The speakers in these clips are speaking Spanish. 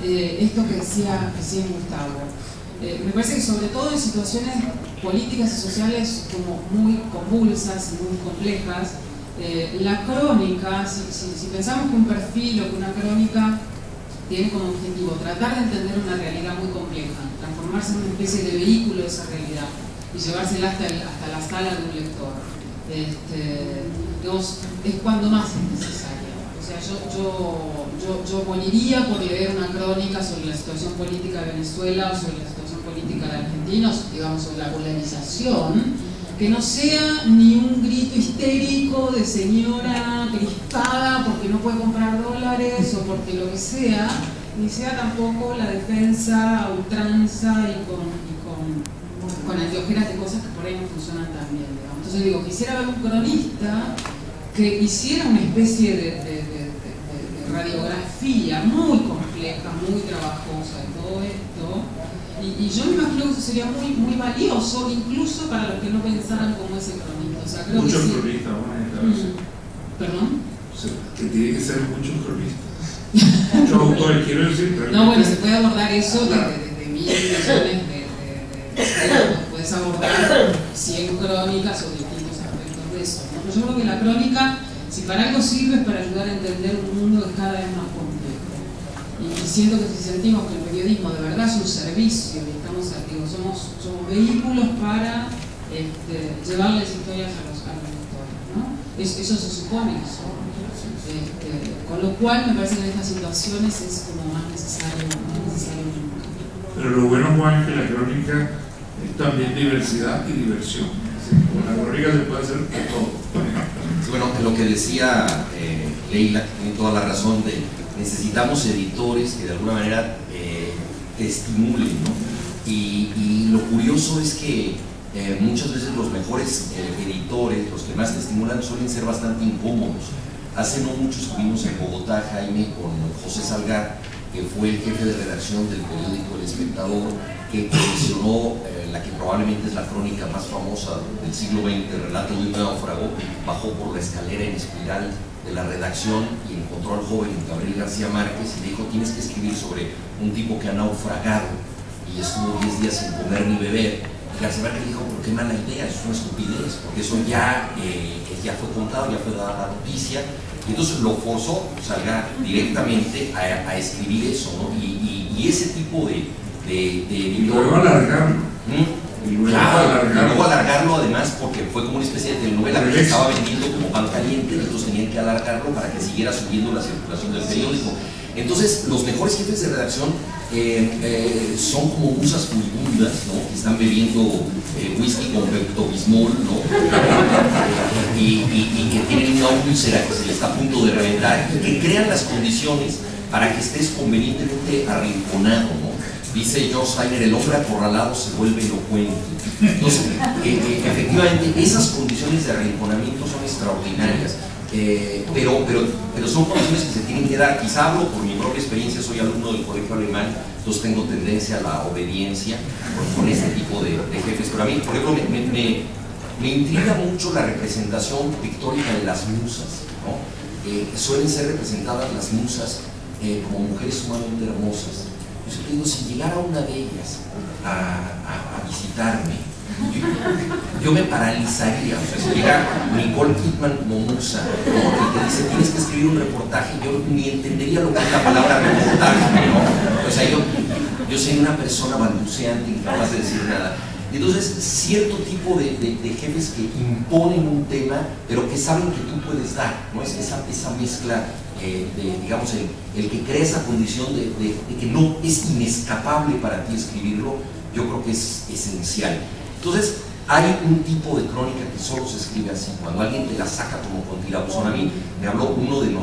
esto que decía recién Gustavo. Me parece que sobre todo en situaciones políticas y sociales como muy convulsas y muy complejas, la crónica, si pensamos que un perfil o que una crónica tiene como objetivo tratar de entender una realidad muy compleja, transformarse en una especie de vehículo de esa realidad y llevársela hasta la sala de un lector, digamos, es cuando más es necesaria. O sea, yo moriría por leer una crónica sobre la situación política de Venezuela o sobre la situación política de Argentina, digamos, sobre la polarización, que no sea ni un grito histérico de señora crispada porque no puede comprar dólares o porque lo que sea, ni sea tampoco la defensa a ultranza y con anteojeras de cosas que por ahí no funcionan tan bien, digamos. Entonces digo, quisiera ver un cronista que hiciera una especie de radiografía muy compleja, muy trabajosa de todo esto, y yo me imagino que eso sería muy valioso, incluso para los que no pensaran como ese cronista. O sea, creo muchos que cronistas, ¿Perdón? O sea, que tiene que ser muchos cronistas. Muchos autores, quiero decir. No, bueno, se puede abordar eso desde mil millones de puedes abordar 100 crónicas o distintos aspectos de eso, ¿no? Pero yo creo que la crónica, si para algo sirve, es para ayudar a entender un mundo que es cada vez más complejo. Y siento que si sentimos que el periodismo de verdad es un servicio y estamos, digo, somos vehículos para llevarles historias a los lectores, ¿no? Eso se supone que son. Con lo cual me parece que en estas situaciones es como más necesario nunca. Pero lo bueno, Juan, es que la crónica es también diversidad y diversión. Con la crónica se puede hacer de todo. Sí, bueno, lo que decía Leila, tiene toda la razón, necesitamos editores que de alguna manera te estimulen, ¿no? Y lo curioso es que muchas veces los mejores editores, los que más te estimulan, suelen ser bastante incómodos. Hace no mucho estuvimos en Bogotá, Jaime, con José Salgar, que fue el jefe de redacción del periódico El Espectador, que coleccionó la que probablemente es la crónica más famosa del siglo XX, Relato de un náufrago. Bajó por la escalera en espiral de la redacción y encontró al joven Gabriel García Márquez y le dijo: tienes que escribir sobre un tipo que ha naufragado y estuvo 10 días sin comer ni beber. Y García Márquez dijo: pero qué mala idea, eso es una estupidez, porque eso ya fue contado, ya fue dada la noticia. Y entonces lo forzó, Salgar, directamente a escribir eso, ¿no? Y ese tipo de y luego alargarlo. Luego alargarlo, además, porque fue como una especie de telenovela que se estaba vendiendo como pan caliente, entonces tenían que alargarlo para que siguiera subiendo la circulación del periódico. Entonces, los mejores jefes de redacción son como musas furibundas, ¿no? Que están bebiendo whisky con Pepto-Bismol, ¿no? y que tienen una úlcera que se les está a punto de reventar, y que crean las condiciones para que estés convenientemente arrinconado, ¿no? Dice George Steiner: el hombre acorralado se vuelve elocuente. Entonces, efectivamente, esas condiciones de arrinconamiento son extraordinarias. Pero son condiciones que se tienen que dar. Quizá hablo por mi propia experiencia, soy alumno del colegio alemán, entonces tengo tendencia a la obediencia con este tipo de jefes. Pero a mí, por ejemplo, me intriga mucho la representación pictórica de las musas, ¿no? Suelen ser representadas las musas como mujeres sumamente hermosas. Yo digo, si llegara una de ellas a visitarme, yo me paralizaría. O sea, si llega Nicole Kidman como musa, ¿no? Y te dice: tienes que escribir un reportaje, yo ni entendería lo que es la palabra reportaje, ¿no? O sea, yo soy una persona balbuceante, incapaz de decir nada. Entonces, cierto tipo de jefes que imponen un tema, pero que saben que tú puedes dar, ¿no? Es esa mezcla, digamos, el que crea esa condición de que no es inescapable para ti escribirlo, yo creo que es esencial. Entonces, hay un tipo de crónica que solo se escribe así, cuando alguien te la saca como con tirabuzón. A mí me habló uno de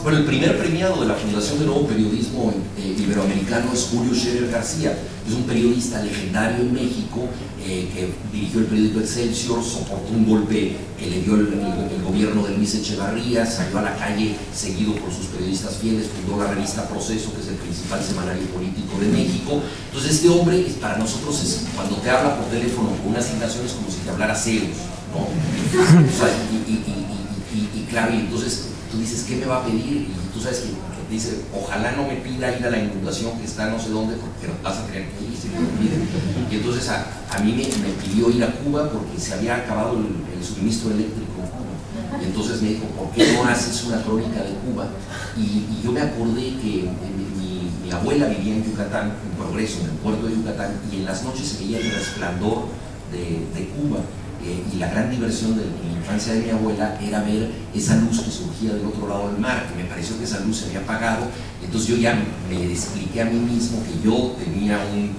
el primer premiado de la Fundación de Nuevo Periodismo Iberoamericano es Julio Scherer García. Es un periodista legendario en México que dirigió el periódico Excelsior, soportó un golpe que le dio el gobierno de Luis Echevarría, salió a la calle seguido por sus periodistas fieles, fundó la revista Proceso, que es el principal semanario político de México. Entonces este hombre, para nosotros, cuando te habla por teléfono con una asignación, es como si te hablara Zeus, ¿no? O sea, y claro, y entonces tú dices: ¿qué me va a pedir? Y tú sabes que dice, ojalá no me pida ir a la inundación que está no sé dónde, porque vas a tener que ir si me lo pide. Y entonces a mí me pidió ir a Cuba porque se había acabado el suministro eléctrico en Cuba. Y entonces me dijo, ¿por qué no haces una crónica de Cuba? Y yo me acordé que mi abuela vivía en Yucatán, en Progreso, en el puerto de Yucatán, y en las noches se veía el resplandor de Cuba. Y la gran diversión de la infancia de mi abuela era ver esa luz que surgía del otro lado del mar, que me pareció que esa luz se había apagado. Entonces yo ya me expliqué a mí mismo que yo tenía un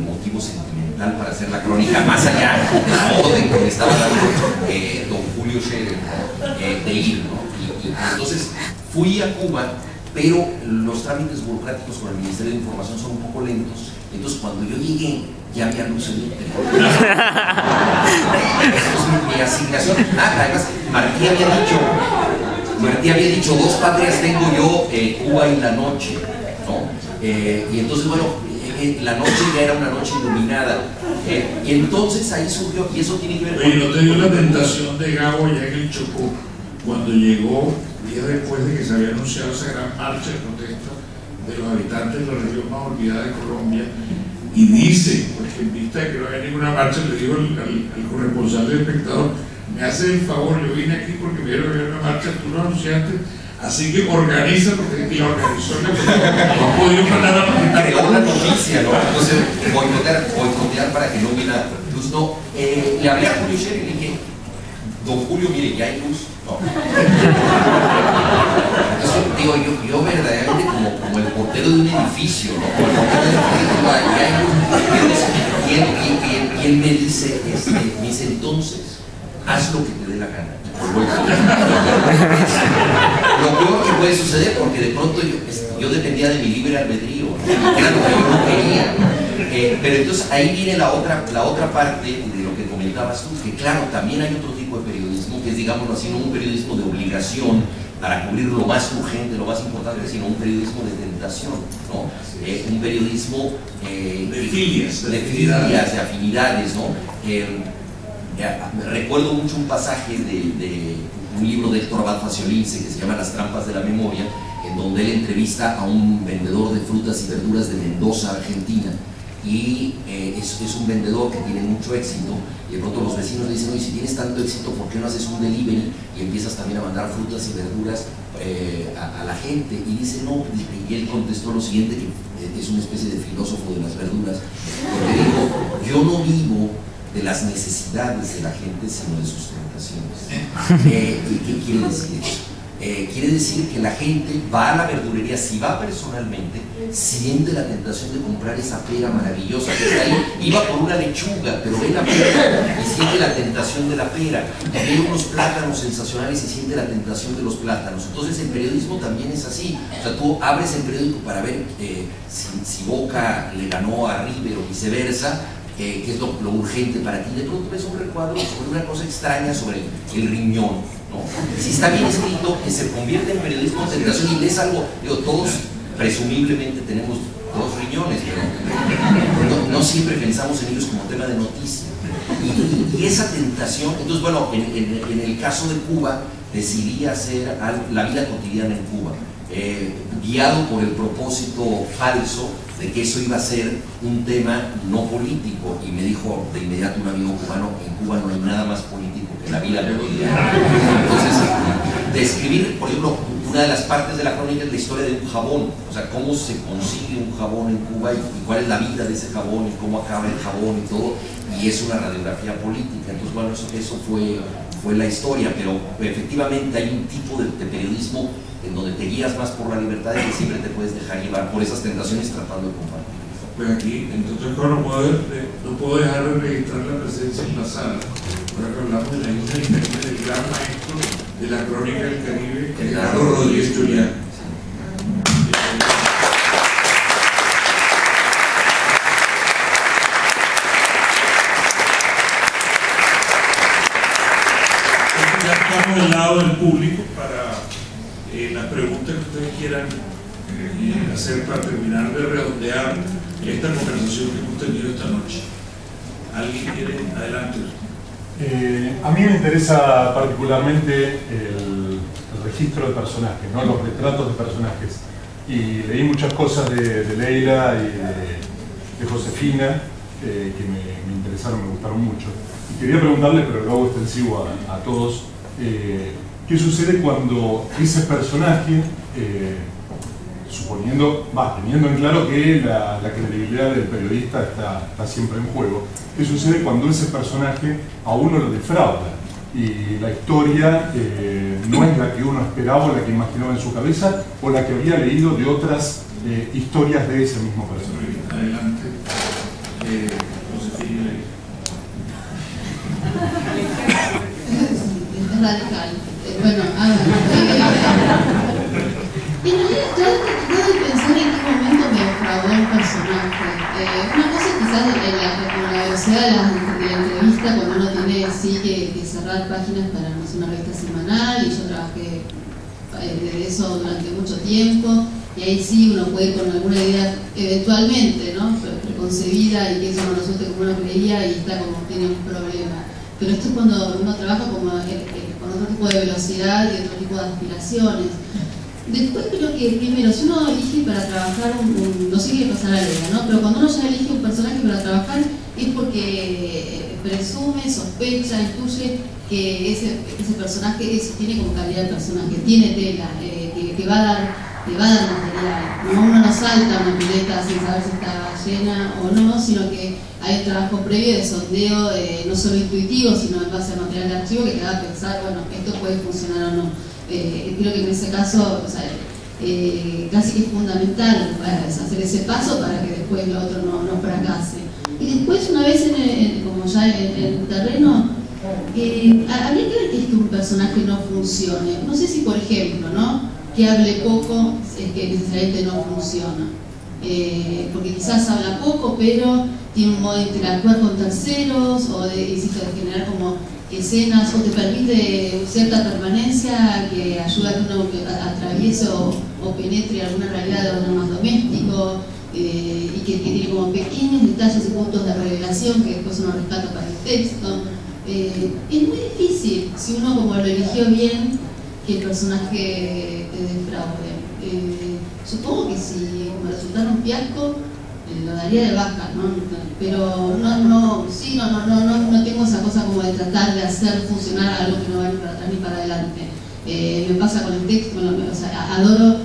motivo sentimental para hacer la crónica, más allá del orden que me estaba dando don Julio Scherer, de ir, ¿no? Y entonces fui a Cuba, pero los trámites burocráticos con el Ministerio de Información son un poco lentos. Entonces cuando yo llegué ya había luz eléctrica. Mi asignación. Además, Martí había dicho 2 patrias tengo yo, Cuba y la noche, ¿no? Y entonces, bueno, la noche ya era una noche iluminada. Y entonces ahí surgió, y eso tiene que ver con... Oye, ¿no te dio la tentación de Gabo allá en el Chocó, cuando llegó, días después de que se había anunciado esa gran marcha de protesta de los habitantes de la región más olvidada de Colombia? Y dice, porque en vista de que no había ninguna marcha, le digo al corresponsal del Espectador, me hace el favor, yo vine aquí porque me vieron que había una marcha, tú lo anunciaste, así que organiza, porque la organizó, no ha podido mandar a presentar. Creó una noticia, ¿no? Entonces, boicotear para que no hubiera luz, no. Le hablé a Julio Scherer y le dije, don Julio, mire, ya hay luz, ¿no? Entonces, digo, yo verdaderamente como el portero de un edificio, ¿no? Como el portero de un edificio, ya hay luz. Y él me dice, entonces, haz lo que te dé la gana. Lo peor que puede suceder, porque de pronto yo dependía de mi libre albedrío, ¿no? Era lo que yo no quería. Pero entonces ahí viene la otra parte de lo que comentabas tú, que claro, también hay otro tipo de periodismo, que es, digámoslo así, no un periodismo de obligación para cubrir lo más urgente, lo más importante, sino un periodismo de tentación, ¿no? Un periodismo de filias, de afinidades, ¿no? Recuerdo mucho un pasaje de un libro de Héctor Abad Faciolince que se llama Las trampas de la memoria, en donde él entrevista a un vendedor de frutas y verduras de Mendoza, Argentina, y es un vendedor que tiene mucho éxito, y de pronto los vecinos le dicen, oye, si tienes tanto éxito, ¿por qué no haces un delivery y empiezas también a mandar frutas y verduras a la gente? Y dice, no, y él contestó lo siguiente, que es una especie de filósofo de las verduras, porque dijo, yo no vivo de las necesidades de la gente, sino de sus tentaciones. ¿Y qué quiere decir eso? Quiere decir que la gente va a la verdulería, si va personalmente, siente la tentación de comprar esa pera maravillosa que está ahí. Iba por una lechuga, pero ve la pera y siente la tentación de la pera. Ve unos plátanos sensacionales y siente la tentación de los plátanos. Entonces el periodismo también es así. O sea, tú abres el periódico para ver si Boca le ganó a River o viceversa, que es lo urgente para ti. De pronto ves un recuadro sobre una cosa extraña sobre el riñón, ¿no? Si está bien escrito, que se convierte en periodismo de tentación y lees algo, digo, todos presumiblemente tenemos 2 riñones, pero no siempre pensamos en ellos como tema de noticia. Y esa tentación, entonces bueno, en el caso de Cuba, decidí hacer la vida cotidiana en Cuba, guiado por el propósito falso de que eso iba a ser un tema no político, y me dijo de inmediato un amigo cubano, en Cuba no hay nada más político que la vida cotidiana. Entonces, describir, por ejemplo, una de las partes de la crónica es la historia de un jabón, o sea, cómo se consigue un jabón en Cuba y cuál es la vida de ese jabón y cómo acaba el jabón y todo, y es una radiografía política. Entonces, bueno, eso fue la historia, pero efectivamente hay un tipo de periodismo en donde te guías más por la libertad y que siempre te puedes dejar llevar por esas tentaciones tratando de compartir. Pues aquí, entonces, no puedo dejar de registrar la presencia en la sala. Ahora que hablamos de la isla del Caribe, del gran maestro de la crónica del Caribe, Ricardo Rodríguez Julián. Ya estamos del lado del público para las preguntas que ustedes quieran hacer para terminar de redondear esta conversación que hemos tenido esta noche. ¿Alguien quiere? Adelante. A mí me interesa particularmente el registro de personajes, ¿no? Los retratos de personajes. y leí muchas cosas de Leila y de Josefina que me interesaron, me gustaron mucho. Y quería preguntarle, pero lo hago extensivo a todos, ¿qué sucede cuando ese personaje, teniendo en claro que la credibilidad del periodista está siempre en juego, qué sucede cuando ese personaje a uno lo defrauda y la historia no es la que uno esperaba o la que imaginaba en su cabeza o la que había leído de otras historias de ese mismo personaje? Adelante, Josefina. Es radical. Bueno, a ver. En realidad, trato de pensar en qué momento me defraudó un personaje. Una cosa quizás con la velocidad de la entrevista, cuando uno tiene sí que cerrar páginas para una revista semanal, y yo trabajé de eso durante mucho tiempo, y ahí sí uno puede ir con alguna idea eventualmente, ¿no? Preconcebida, y que eso no resulte como uno creía y está como tiene un problema. Pero esto es cuando uno trabaja con otro tipo de velocidad y otro tipo de aspiraciones. Después creo que primero, si uno elige para trabajar no sé qué le pasará a Leila, ¿no? Pero cuando uno ya elige un personaje para trabajar es porque presume, sospecha, intuye que ese personaje tiene como calidad de personaje, tiene tela, que va a dar material. ¿No? Uno no salta una pileta sin saber si está llena o no, sino que hay un trabajo previo de sondeo, no solo intuitivo, sino en base a material de archivo que te haga pensar, bueno, esto puede funcionar o no. Creo que en ese caso, o sea, casi que es fundamental hacer ese paso para que después lo otro no fracase. Y después, una vez como ya en el terreno, habría que ver que es que un personaje no funcione. No sé si, por ejemplo, ¿no? Que hable poco es que necesariamente no funciona. Porque quizás habla poco, pero tiene un modo de interactuar con terceros o de generar como escenas, o te permite cierta permanencia que ayuda a que uno atraviese o penetre alguna realidad de orden más doméstico, y que tiene como pequeños detalles y puntos de revelación que después uno rescata para el texto. Es muy difícil, si uno como lo eligió bien, que el personaje te defraude. Supongo que si me resultara un fiasco, lo daría de baja, ¿no? Pero no tengo esa cosa como de tratar de hacer funcionar algo que no va ni para atrás ni para adelante. Me pasa con el texto, o sea, adoro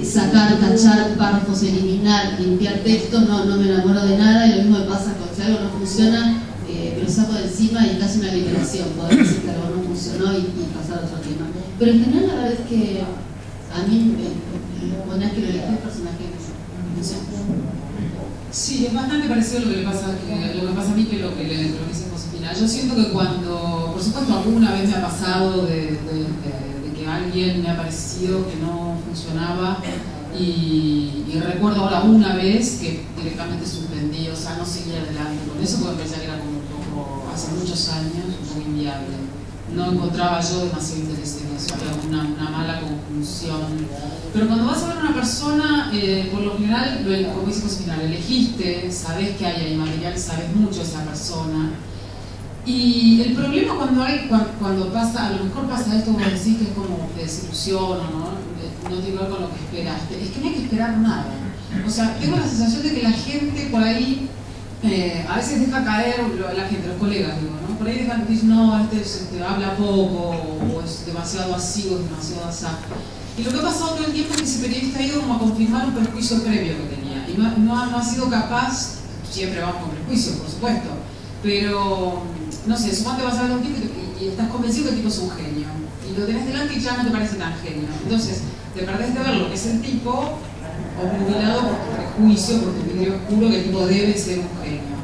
sacar, tachar párrafos, eliminar, limpiar textos, no me enamoro de nada, y lo mismo me pasa con si algo no funciona, me lo saco de encima y es casi una liberación, poder decir que algo no funcionó y pasar a otro tema. Pero en general la verdad es que a mí una vez que lo elegí el personaje me funciona. Sí, es bastante parecido a lo que pasa a mí que lo que dice Josefina. Yo siento que cuando, por supuesto, alguna vez me ha pasado de que alguien me ha parecido que no funcionaba, y recuerdo ahora una vez que directamente suspendí, o sea, no seguía adelante con eso porque pensé que era como un poco, hace muchos años, un poco inviable. No encontraba yo demasiado interés en eso, era una mala conjunción. Pero cuando vas a ver a una persona, por lo general, como dice Josefina, elegiste, sabes que hay ahí material, sabes mucho de esa persona. Y el problema cuando pasa, a lo mejor pasa esto, como decís, que es como de desilusión, no tiene que ver con lo que esperaste, es que no hay que esperar nada. O sea, tengo la sensación de que la gente por ahí a veces deja caer, la gente, los colegas, digo, ¿no? Por ahí dejan, dicen, no, este habla poco, o es demasiado así, o es demasiado asá. Y lo que ha pasado todo el tiempo es que ese periodista ha ido como a confirmar un prejuicio previo que tenía, y no ha sido capaz, siempre vamos con prejuicios, por supuesto, pero, no sé, suponte vas a ver a un tipo y estás convencido que el tipo es un genio, y lo tenés delante y ya no te parece tan genio. Entonces, te perdés de ver lo que es el tipo, obnubilado por tu prejuicio, por tu vidrio oscuro, que el tipo debe ser un genio.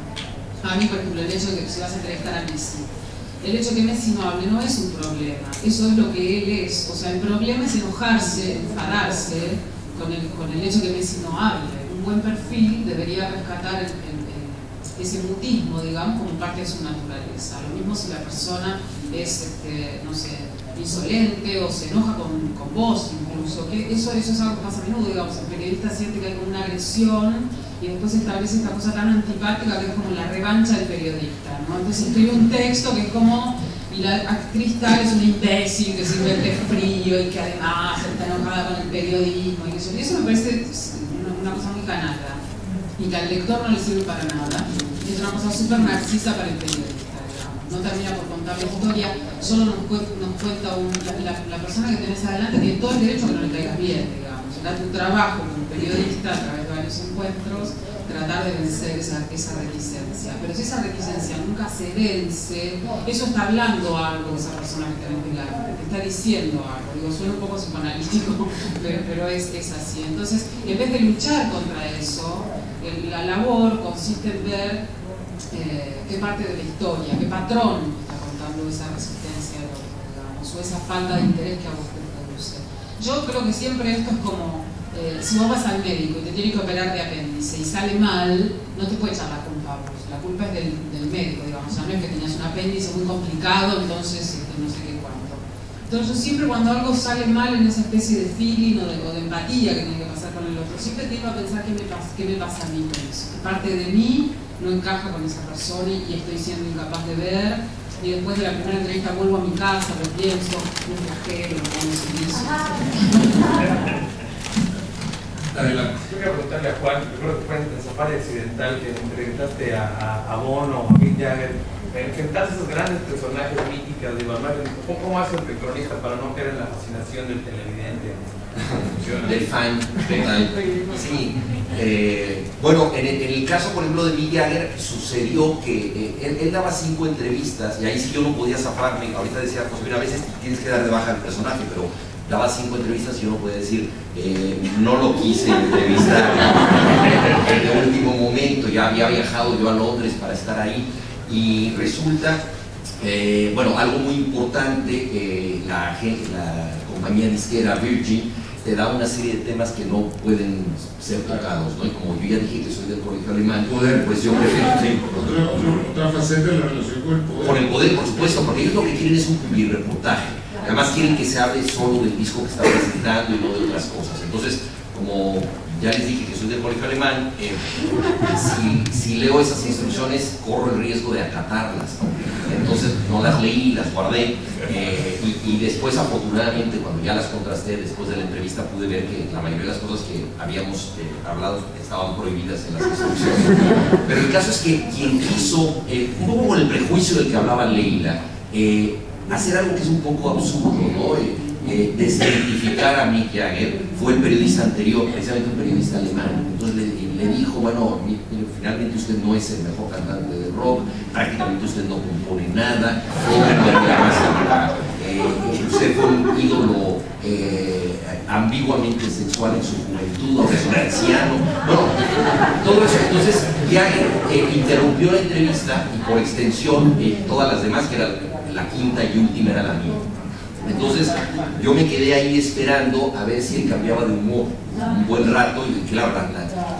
A mí, por ejemplo, el hecho de que si vas a entrevistar a Messi, el hecho de que Messi no hable no es un problema, eso es lo que él es. O sea, el problema es enojarse, enfadarse con el hecho de que Messi no hable. Un buen perfil debería rescatar ese mutismo, digamos, como parte de su naturaleza. Lo mismo si la persona es, no sé, insolente o se enoja con vos incluso, que eso es algo que pasa a menudo, digamos, el periodista siente que hay como una agresión y después establece esta cosa tan antipática que es como la revancha del periodista, ¿no? Entonces escribe un texto que es como y la actriz tal es una imbécil que siempre es frío y que además está enojada con el periodismo y eso me parece una cosa muy canalla y que al lector no le sirve para nada. Es una cosa súper narcisa para el periodista, digamos. No termina por contar la historia, solo nos cuenta la persona que tenés adelante tiene todo el derecho a que no le caigas bien, digamos. Será tu trabajo como periodista a través de varios encuentros tratar de vencer esa reticencia, pero si esa reticencia nunca se vence, eso está hablando algo de esa persona que tenés delante, te está diciendo algo. Digo, suena un poco psicoanalítico, pero es así. Entonces, en vez de luchar contra eso, la labor consiste en ver qué parte de la historia, qué patrón está contando esa resistencia del otro, digamos, o esa falta de interés que a vos te produce. Yo creo que siempre esto es como si vos vas al médico y te tiene que operar de apéndice y sale mal, no te puede echar la culpa a vos, la culpa es del médico, digamos, o sea, no es que tenías un apéndice muy complicado, entonces no sé qué cuánto. Entonces yo siempre cuando algo sale mal en esa especie de feeling o de empatía que tiene que pasar con el otro, siempre tiendo a pensar qué me pasa a mí con eso, que parte de mí no encaja con esa persona y estoy siendo incapaz de ver. Y después de la primera entrevista vuelvo a mi casa, lo pienso, me flagelo, me pongo servicio. Adelante. Yo quería preguntarle a Juan, yo creo que fue en Safari Accidental que entrevistaste a Bono, a Mick Jagger, enfrentaste esos grandes personajes míticos de Iván Martín. ¿Cómo hace el cronista para no caer en la fascinación del televidente? Del fan, sí. Bueno, en el caso, por ejemplo, de Mick Jagger, sucedió que él daba 5 entrevistas y ahí sí yo no podía zafarme. Ahorita decía, pues mira, a veces tienes que dar de baja al personaje, pero daba 5 entrevistas y yo no podía decir, no lo quise entrevistar en el último momento, ya había viajado yo a Londres para estar ahí y resulta, bueno, algo muy importante, la compañía disquera Virgin te da una serie de temas que no pueden ser tocados, ¿no? Y como yo ya dije que soy del colegio alemán, pues yo prefiero, sí. Otra faceta de la relación con el poder. Con el poder, por supuesto, porque ellos lo que quieren es un publirreportaje. Además quieren que se hable solo del disco que está presentando y no de otras cosas. Entonces, como ya les dije que soy del colegio alemán, si leo esas instrucciones corro el riesgo de acatarlas, ¿no? Entonces no las leí, las guardé y después afortunadamente cuando ya las contrasté después de la entrevista pude ver que la mayoría de las cosas que habíamos hablado estaban prohibidas en las instrucciones. Pero el caso es que quien quiso, un poco con el prejuicio del que hablaba Leila, hacer algo que es un poco absurdo, ¿no? Descertificar a Mick Jagger, fue el periodista anterior, precisamente un periodista alemán. Entonces le dijo, bueno, finalmente usted no es el mejor cantante de rock, prácticamente usted no compone nada, usted fue un ídolo ambiguamente sexual en su juventud, ahora es un anciano. Bueno, todo eso. Entonces Jagger interrumpió la entrevista y por extensión todas las demás, que era la quinta y última, era la mía. Entonces yo me quedé ahí esperando a ver si él cambiaba de humor un buen rato y claro,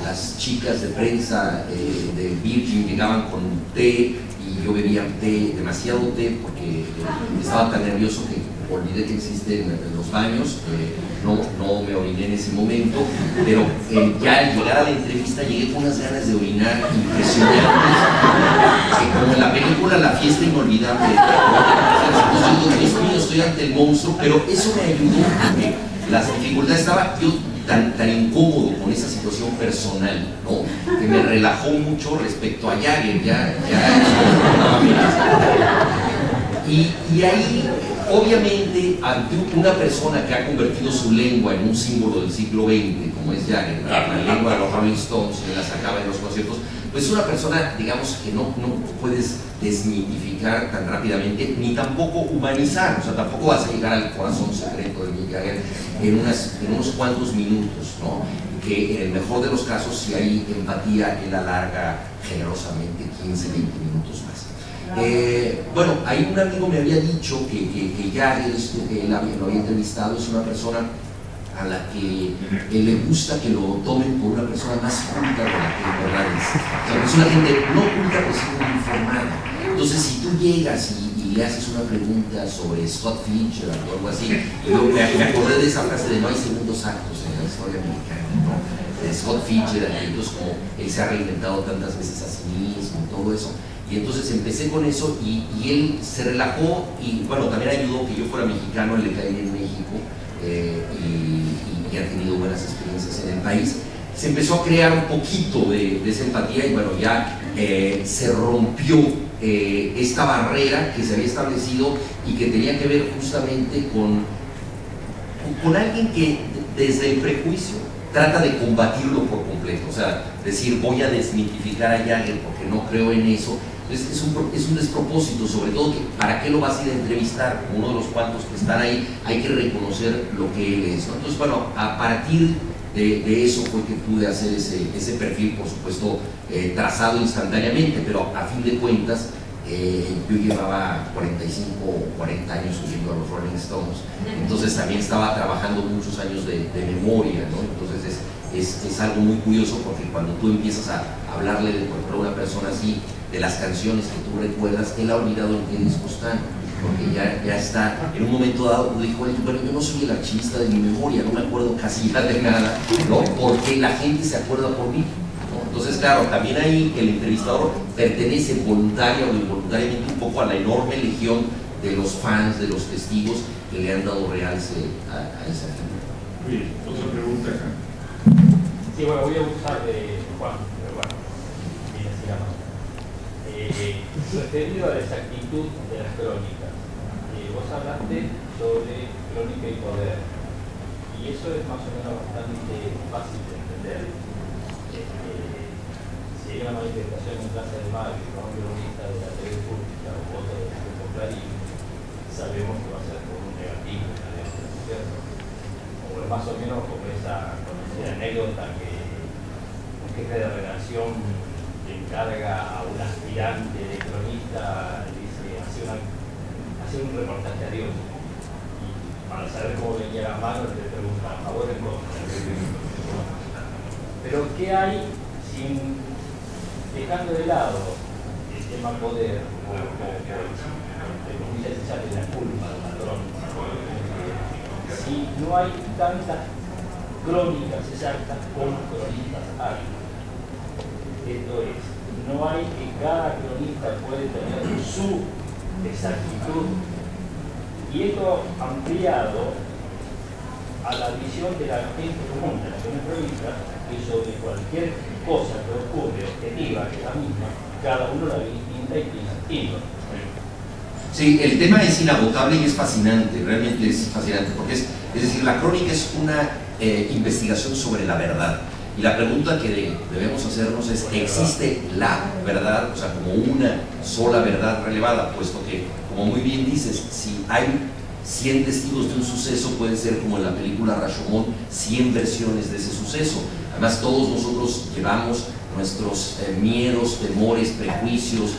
las chicas de prensa de Virgin llegaban con té y yo bebía té, demasiado té, porque estaba tan nervioso que olvidé que existen los baños, no me oriné en ese momento, pero ya al llegar a la entrevista llegué con unas ganas de orinar impresionantes, como en la película La fiesta inolvidable. Dios mío, estoy ante el monstruo, pero eso me ayudó porque las dificultades, estaba yo tan incómodo con esa situación personal, ¿no? Que me relajó mucho respecto a Jagger, y ahí, obviamente, ante una persona que ha convertido su lengua en un símbolo del siglo XX, como es Jagger, la lengua de los Rolling Stones, que la sacaba en los conciertos, pues es una persona, digamos, que no puedes desmitificar tan rápidamente, ni tampoco humanizar, o sea, tampoco vas a llegar al corazón secreto de Mick Jagger en unos cuantos minutos, ¿no? Que en el mejor de los casos, si hay empatía, él alarga generosamente 15, 20 minutos más. Bueno, ahí un amigo me había dicho que Jagger, él lo había entrevistado, es una persona a la que le gusta que lo tomen por una persona más culta de la que en verdad es. O sea, es una gente no culta, pero sí muy informada. Entonces, si tú llegas y le haces una pregunta sobre Scott Fitzgerald o algo así, yo me acordé de esa frase de no hay segundos actos en la historia americana, ¿no? De Scott Fitzgerald, entonces como él se ha reinventado tantas veces a sí mismo, todo eso. Y entonces empecé con eso y él se relajó y bueno, también ayudó que yo fuera mexicano, él le caí en México y ha tenido buenas experiencias en el país. Se empezó a crear un poquito de esa empatía y bueno, ya se rompió esta barrera que se había establecido y que tenía que ver justamente con alguien que desde el prejuicio trata de combatirlo por completo, o sea, decir voy a desmitificar a Jagger porque no creo en eso. Entonces es un despropósito, sobre todo que para qué lo vas a ir a entrevistar, como uno de los cuantos que están ahí, hay que reconocer lo que él es, ¿no? Entonces bueno, a partir de eso fue que pude hacer ese perfil, por supuesto, trazado instantáneamente, pero a fin de cuentas yo llevaba 45 o 40 años subiendo a los Rolling Stones, entonces también estaba trabajando muchos años de memoria, ¿no? Entonces es algo muy curioso porque cuando tú empiezas a hablarle por ejemplo, a una persona así de las canciones que tú recuerdas, él ha olvidado en qué disco están, porque ya está, en un momento dado dijo, bueno, yo no soy el archivista de mi memoria, no me acuerdo casi ya de nada, ¿no? Porque la gente se acuerda por mí, ¿no? Entonces claro, también ahí el entrevistador pertenece voluntaria o involuntariamente un poco a la enorme legión de los fans, de los testigos que le han dado realce a esa gente. Bien, otra pregunta acá. Sí, bueno, voy a usar de Juan, pero bueno, bien así la mano. Referido a la exactitud de las crónicas, vos hablaste sobre crónica y poder, y eso es más o menos bastante fácil de entender. Si hay una manifestación en Plaza de Mayo con un cronista de la TV pública o otro de la Clarín, sabemos que va a ser por un negativo en la ley, ¿cierto? O es más o menos como esa conocida anécdota que un jefe de redacción encarga a un aspirante de cronista, dice, hace un reportaje a Dios y para saber cómo venía la mano le pregunta a favor o en contra. Pero ¿qué hay dejando de lado el tema poder o entre comillas echarle la culpa al patrón, si no hay tantas crónicas exactas como cronistas hábiles? Esto es, no hay que cada cronista puede tener su exactitud, y esto ampliado a la visión de la gente común, de la que no cronista, que sobre cualquier cosa que ocurre objetiva, que es la misma, cada uno la ve distinta y piensa distinto. Sí, el tema es inagotable y es fascinante, realmente es fascinante, porque es decir, la crónica es una investigación sobre la verdad. Y la pregunta que debemos hacernos es, ¿existe la verdad? O sea, como una sola verdad relevada, puesto que, como muy bien dices, si hay 100 testigos de un suceso, puede ser como en la película Rashomon, 100 versiones de ese suceso. Además, todos nosotros llevamos nuestros miedos, temores, prejuicios,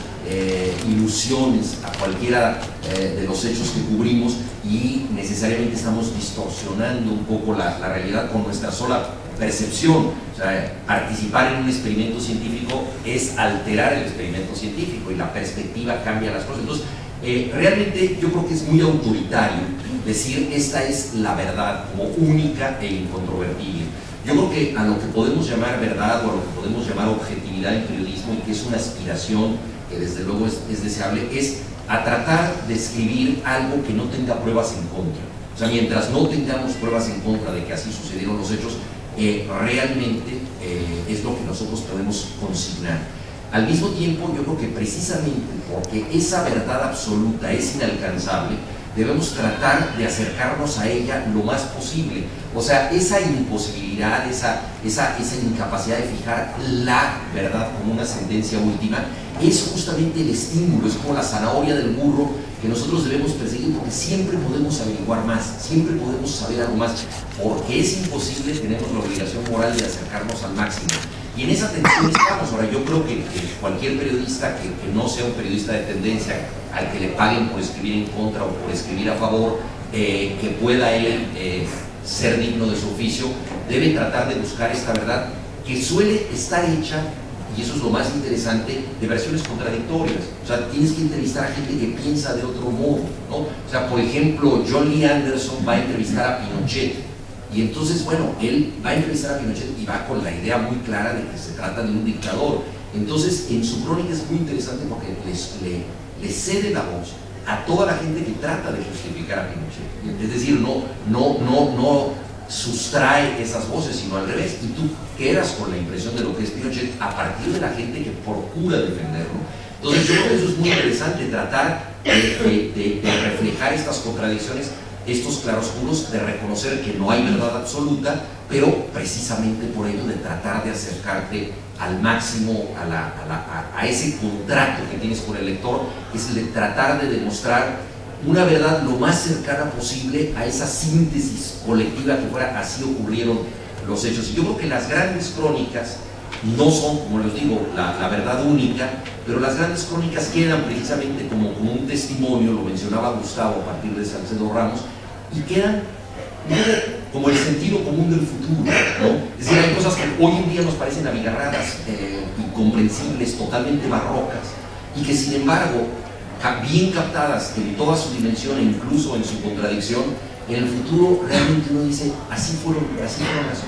ilusiones a cualquiera de los hechos que cubrimos y necesariamente estamos distorsionando un poco la realidad con nuestra sola percepción. O sea, participar en un experimento científico es alterar el experimento científico y la perspectiva cambia las cosas. Entonces, realmente yo creo que es muy autoritario decir esta es la verdad como única e incontrovertible. Yo creo que a lo que podemos llamar verdad o a lo que podemos llamar objetividad en periodismo, y que es una aspiración que desde luego es deseable, es a tratar de escribir algo que no tenga pruebas en contra. O sea, mientras no tengamos pruebas en contra de que así sucedieron los hechos, realmente es lo que nosotros podemos consignar. Al mismo tiempo, yo creo que precisamente porque esa verdad absoluta es inalcanzable, debemos tratar de acercarnos a ella lo más posible. O sea, esa imposibilidad, esa incapacidad de fijar la verdad como una sentencia última, es justamente el estímulo, es como la zanahoria del burro que nosotros debemos perseguir, porque siempre podemos averiguar más, siempre podemos saber algo más, porque es imposible, tenemos la obligación moral de acercarnos al máximo. Y en esa tensión estamos. Ahora, yo creo que cualquier periodista que no sea un periodista de tendencia, al que le paguen por escribir en contra o por escribir a favor, que pueda él ser digno de su oficio, debe tratar de buscar esta verdad que suele estar hecha, y eso es lo más interesante, de versiones contradictorias. O sea, tienes que entrevistar a gente que piensa de otro modo, ¿no? O sea, por ejemplo, John Lee Anderson va a entrevistar a Pinochet, y entonces, bueno, él va a entrevistar a Pinochet y va con la idea muy clara de que se trata de un dictador. Entonces, en su crónica es muy interesante porque le cede la voz a toda la gente que trata de justificar a Pinochet. Es decir, no sustrae esas voces, sino al revés. Y tú quedas con la impresión de lo que es Pinochet a partir de la gente que procura defenderlo. Entonces, yo creo que eso es muy interesante, tratar de reflejar estas contradicciones, estos claroscuros, de reconocer que no hay verdad absoluta, pero precisamente por ello de tratar de acercarte al máximo a ese contrato que tienes con el lector, es el de tratar de demostrar una verdad lo más cercana posible a esa síntesis colectiva que fuera. Así ocurrieron los hechos. Y yo creo que las grandes crónicas no son, como les digo, la verdad única, pero las grandes crónicas quedan precisamente como un testimonio, lo mencionaba Gustavo a partir de Salcedo Ramos, y quedan como el sentido común del futuro, ¿no? Es decir, hay cosas que hoy en día nos parecen abigarradas, incomprensibles, totalmente barrocas, y que sin embargo, bien captadas en toda su dimensión e incluso en su contradicción, en el futuro realmente uno dice, así fueron las cosas.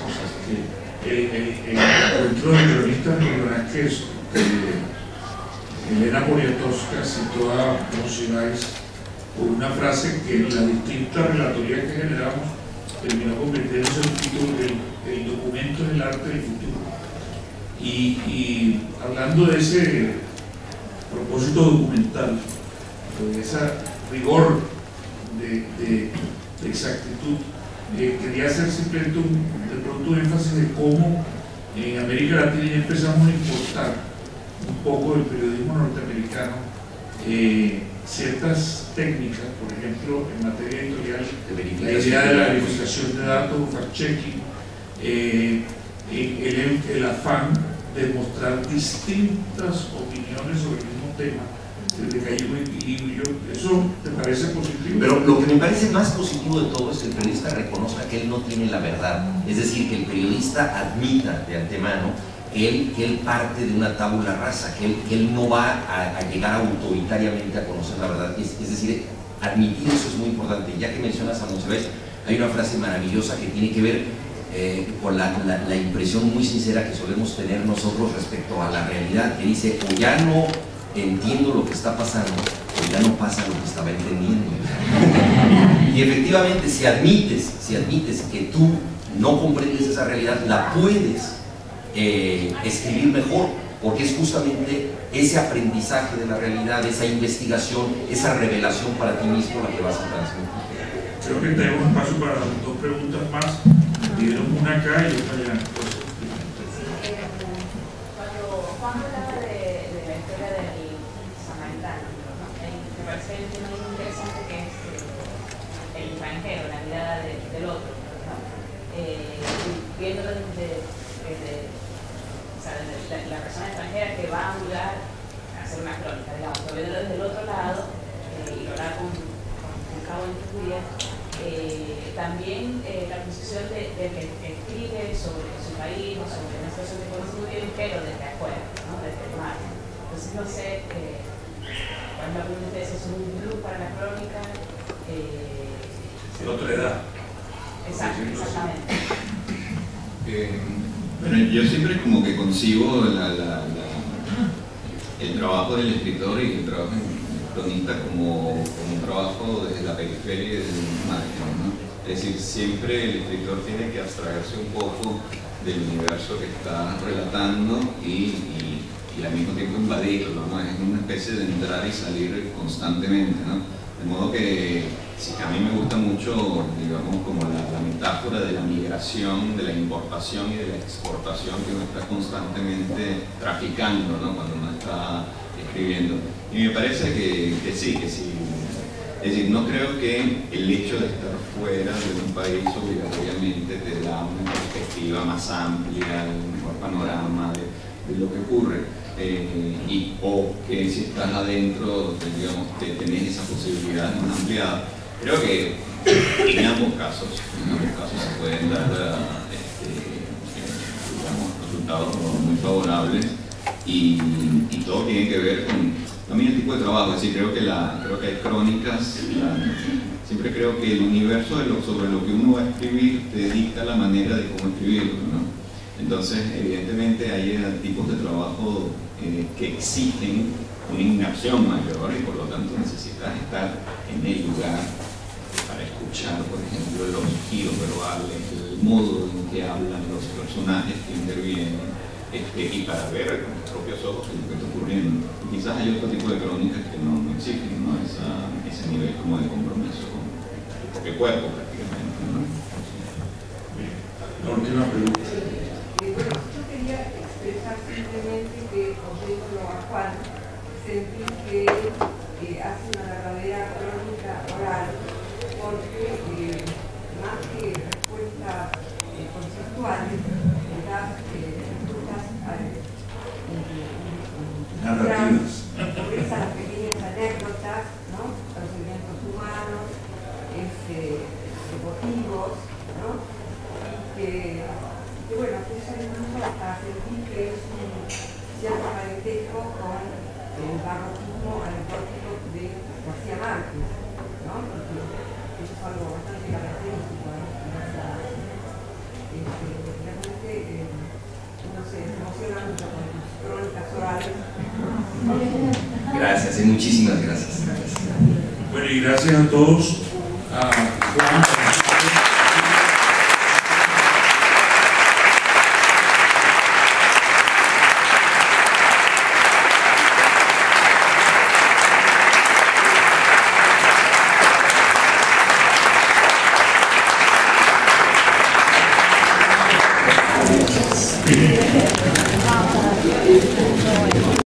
Dentro del cronista Velázquez, Elena Poniatowska citó a Monsiváis por una frase que en la distinta relatoría que generamos terminó convirtiéndose en un título del documento del arte del futuro. Y hablando de ese propósito documental, de ese rigor de exactitud, quería hacer simplemente de pronto énfasis de cómo en América Latina ya empezamos a importar un poco del periodismo norteamericano ciertas técnicas, por ejemplo, en materia editorial, la idea de la verificación de datos, fact-checking, el afán de mostrar distintas opiniones sobre el mismo tema, desde que hay un equilibrio. ¿Eso te parece positivo? Pero lo que me parece más positivo de todo es que el periodista reconozca que él no tiene la verdad, es decir, que el periodista admita de antemano que él parte de una tabula rasa, que él no va a llegar autoritariamente a conocer la verdad. Es decir, admitir eso es muy importante. Ya que mencionas a Monsiváis, hay una frase maravillosa que tiene que ver con la impresión muy sincera que solemos tener nosotros respecto a la realidad, que dice: o ya no entiendo lo que está pasando, o ya no pasa lo que estaba entendiendo. Y efectivamente, si admites que tú no comprendes esa realidad, la puedes escribir mejor, porque es justamente ese aprendizaje de la realidad, esa investigación, esa revelación para ti mismo la que vas a transmitir. Creo que tenemos espacio para dos preguntas más. Pidieron una acá y otra allá. Cuando Juan hablaba de la historia del samaritano, ¿no? Me parece un tema muy interesante, que es el extranjero, la mirada del otro, ¿no? Viéndolo desde la persona extranjera que va a un lugar a hacer una crónica, digamos, pero viéndolo desde el otro lado, y lo hará con Cabo en Turia, también la posición de que escribe sobre su país o sobre una situación que conoce muy bien, pero desde afuera, ¿no? Desde el mar. Entonces, no sé, cuando hablan de ustedes, es un plus para la crónica. De otra edad. Exactamente. Bueno, yo siempre como que concibo el trabajo del escritor y el trabajo del cronista como un trabajo desde la periferia y desde un margen, ¿no? Es decir, siempre el escritor tiene que abstraerse un poco del universo que está relatando y al mismo tiempo invadirlo, ¿no? Es una especie de entrar y salir constantemente, ¿no? De modo que sí, a mí me gusta mucho, digamos, como la metáfora de la migración, de la importación y de la exportación que uno está constantemente traficando, ¿no? Cuando uno está escribiendo. Y me parece que sí. Es decir, no creo que el hecho de estar fuera de un país obligatoriamente te da una perspectiva más amplia, un mejor panorama de lo que ocurre. O que si estás adentro, digamos, tenés esa posibilidad más ampliada. Creo que en ambos casos se pueden dar digamos, resultados muy favorables, y todo tiene que ver con también el tipo de trabajo. Es decir, creo que hay crónicas, siempre creo que el universo sobre lo que uno va a escribir te dicta la manera de cómo escribirlo, ¿no? Entonces, evidentemente hay tipos de trabajo que exigen una inmersión mayor y por lo tanto necesitas estar en el lugar para escuchar, por ejemplo, los giros verbales, el modo en que hablan los personajes que intervienen, y para ver con tus propios ojos lo que está ocurriendo. Y quizás hay otro tipo de crónicas que no exigen, ¿no? Ese nivel como de compromiso con tu propio cuerpo prácticamente, ¿no? La última pregunta. Yo quería expresar simplemente que, oyéndolo a Juan, sentí que hace una verdadera crónica oral, porque más que respuestas conceptuales, das respuestas Narrativas. sobre esas pequeñas anécdotas, ¿no? Procedimientos humanos, emotivos, ¿no? Que bueno, que eso incluso hasta sentir que es un cierto parentesco con el barroquismo anecdótico de García Márquez, ¿no? Porque eso es algo bastante característico, ¿no? Realmente uno se emociona mucho con tus crónicas orales. Gracias, muchísimas gracias. Bueno, y gracias a todos. A Juan. Thank you.